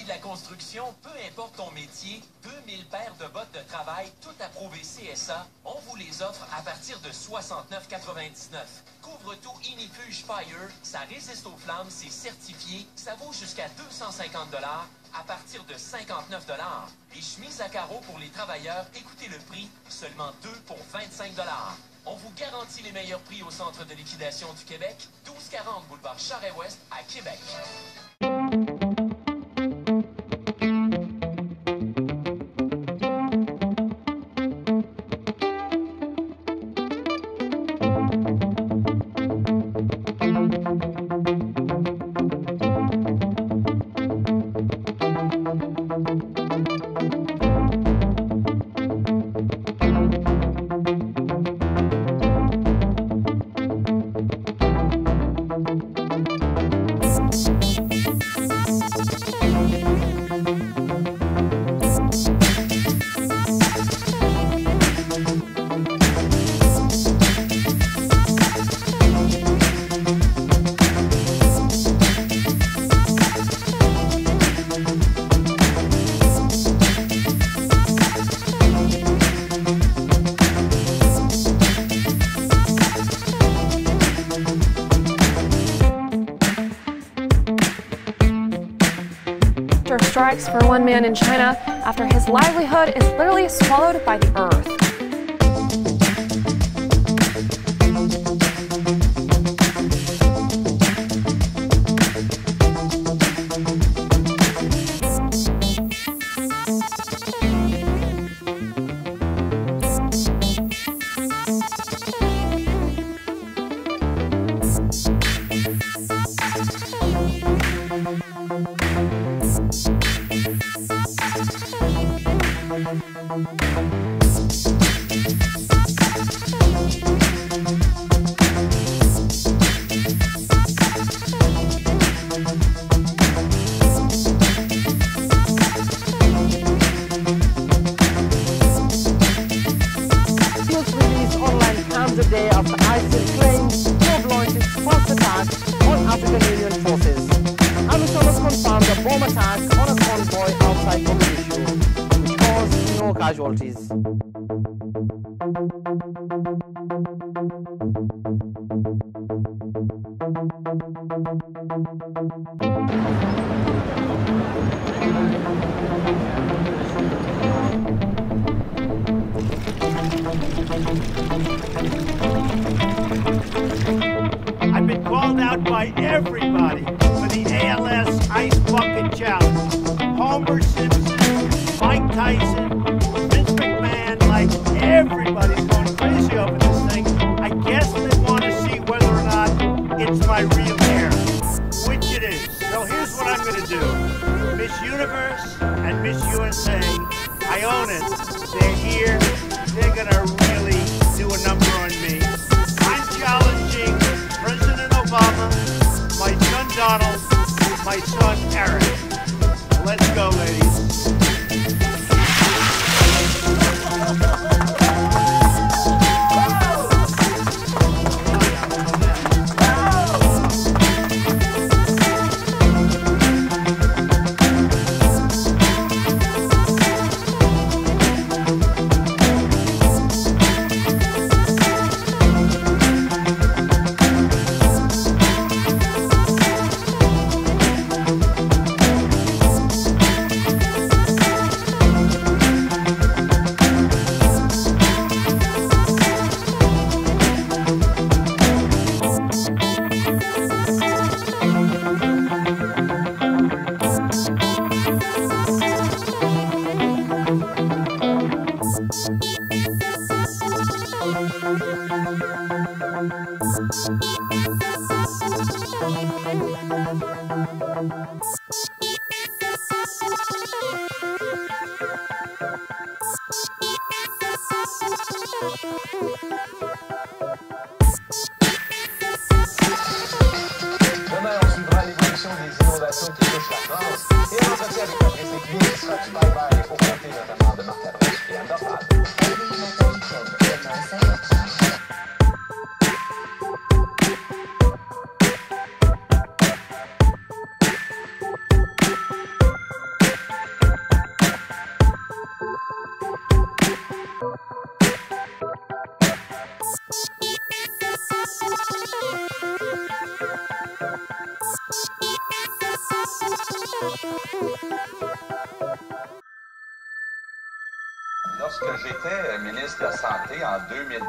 de la construction, peu importe ton métier, 2000 paires de bottes de travail, toutes approuvées CSA, on vous les offre à partir de 69,99. Couvre-tout Inifuge Fire, ça résiste aux flammes, c'est certifié, ça vaut jusqu'à 250 $ à partir de 59 $. Les chemises à carreaux pour les travailleurs, écoutez le prix, seulement 2 pour 25 $. On vous garantit les meilleurs prix au Centre de liquidation du Québec, 1240 boulevard Charest-Ouest à Québec. Strikes for one man in China after his livelihood is literally swallowed by the earth. A day after ISIL claimed to have launched its first attack on African Union forces. AMISOM has confirmed a bomb attack on a convoy outside Mogadishu, which caused no casualties. I've been called out by everybody for the ALS Ice Bucket Challenge. Homer Simpson, Mike Tyson, Vince McMahon, like everybody's going crazy over this thing. I guess they want to see whether or not it's my real hair, which it is. So here's what I'm going to do. Miss Universe and Miss USA, I own it. They're here. They're going to really do a number on me. I'm challenging President Obama, my son Donald, my son Eric. Let's go, ladies. Demain, on suivra l'évolution des inondations qui touchent la France et on s'entretient avec Patrice Lécuyer qui sera du bye-bye pour compter notamment de Marc Labrèche et Anne Dorval. Lorsque j'étais ministre de la Santé en 2002,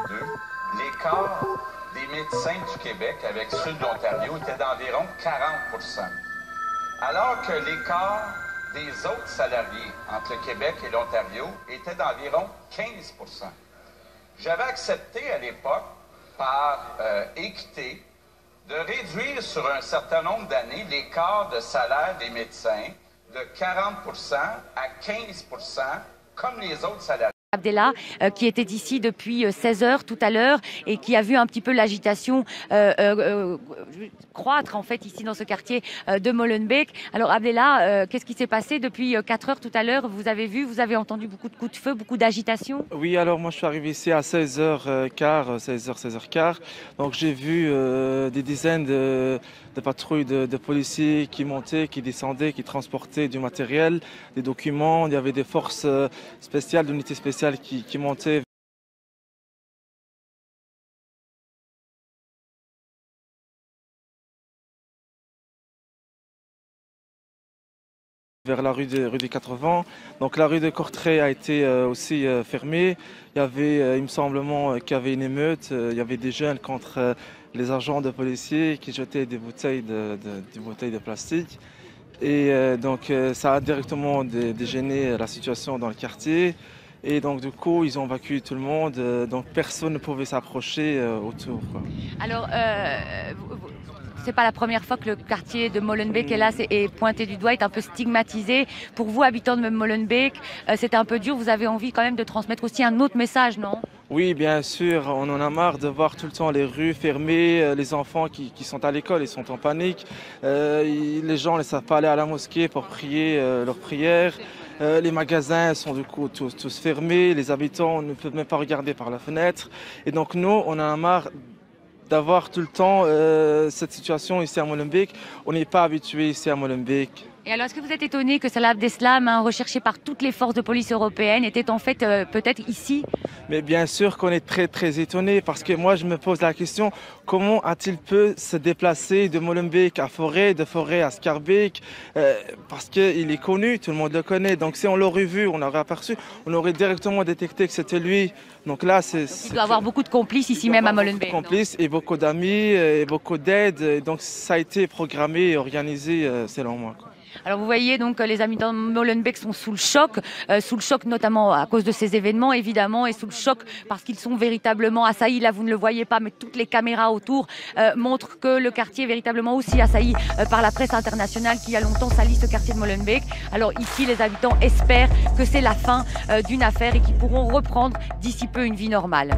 l'écart des médecins du Québec avec ceux de l'Ontario était d'environ 40 %. Alors que l'écart des autres salariés entre le Québec et l'Ontario était d'environ 15 %. J'avais accepté à l'époque, par équité, de réduire sur un certain nombre d'années l'écart de salaire des médecins de 40 % à 15 % comme les autres salariés. Abdellah, qui était ici depuis 16 heures tout à l'heure et qui a vu un petit peu l'agitation croître en fait ici dans ce quartier de Molenbeek. Alors Abdellah, qu'est-ce qui s'est passé depuis 4 heures tout à l'heure? Vous avez vu, vous avez entendu beaucoup de coups de feu, beaucoup d'agitation? Oui, alors moi je suis arrivé ici à 16h15, 16h15. Donc j'ai vu des dizaines de patrouilles de policiers qui montaient, qui descendaient, qui transportaient du matériel, des documents. Il y avait des forces spéciales, d'unités spéciales qui montaient vers la rue des 80. Donc la rue de Courtrai a été aussi fermée. Il y avait, il me semble, qu'il y avait une émeute. Il y avait des jeunes contre les agents de policiers qui jetaient des bouteilles de plastique. Et donc ça a directement dégénéré la situation dans le quartier. Et donc du coup, ils ont évacué tout le monde. Donc personne ne pouvait s'approcher autour, quoi. Alors, c'est pas la première fois que le quartier de Molenbeek est pointé du doigt, est un peu stigmatisé. Pour vous, habitants de Molenbeek, c'était un peu dur. Vous avez envie quand même de transmettre aussi un autre message, non? Oui, bien sûr. On en a marre de voir tout le temps les rues fermées, les enfants qui sont à l'école, ils sont en panique. Les gens ne savent pas aller à la mosquée pour prier leurs prières. Les magasins sont du coup tous fermés. Les habitants ne peuvent même pas regarder par la fenêtre. Et donc nous, on en a marre d'avoir tout le temps cette situation ici à Molenbeek. On n'est pas habitué ici à Molenbeek. Et alors, est-ce que vous êtes étonné que Salah Abdeslam, recherché par toutes les forces de police européennes, était en fait peut-être ici? Mais bien sûr qu'on est très très étonné parce que moi je me pose la question, comment a-t-il pu se déplacer de Molenbeek à Forêt, de Forêt à Schaerbeek, parce qu'il est connu, tout le monde le connaît. Donc si on l'aurait vu, on l'aurait aperçu, on aurait directement détecté que c'était lui. Donc là, il doit avoir beaucoup de complices ici même à Molenbeek. Beaucoup de complices et beaucoup d'amis et beaucoup d'aide. Donc ça a été programmé et organisé selon moi, quoi. Alors vous voyez donc les habitants de Molenbeek sont sous le choc notamment à cause de ces événements évidemment, et sous le choc parce qu'ils sont véritablement assaillis. Là vous ne le voyez pas, mais toutes les caméras autour montrent que le quartier est véritablement aussi assailli par la presse internationale qui a longtemps sali ce quartier de Molenbeek. Alors ici les habitants espèrent que c'est la fin d'une affaire et qu'ils pourront reprendre d'ici peu une vie normale.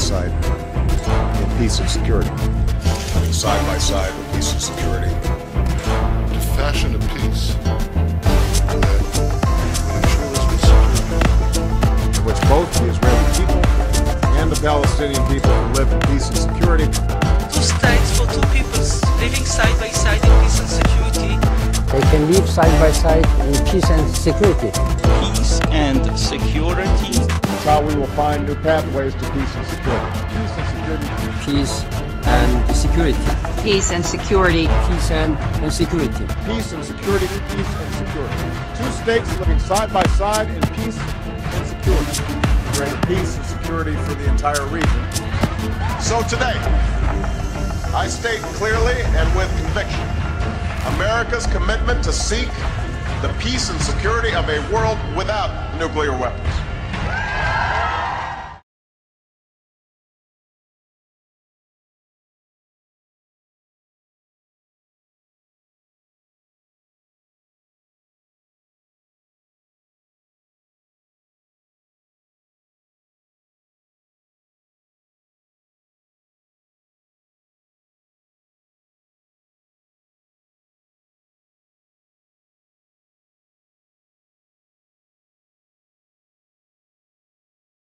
side in peace and security. Living side by side with peace and security. To fashion a peace that would ensure this with security. In which both the Israeli people and the Palestinian people can live in peace and security. 2 states for 2 peoples, living side by side in peace and security. They can live side by side in peace and security. Peace and security. That's how we will find new pathways to peace and security. Peace and security. Peace and security. Peace and security. Peace and security. Peace and security. Peace and security. 2 states living side by side in peace and security. Bring peace and security for the entire region. So today, I state clearly and with conviction America's commitment to seek the peace and security of a world without nuclear weapons.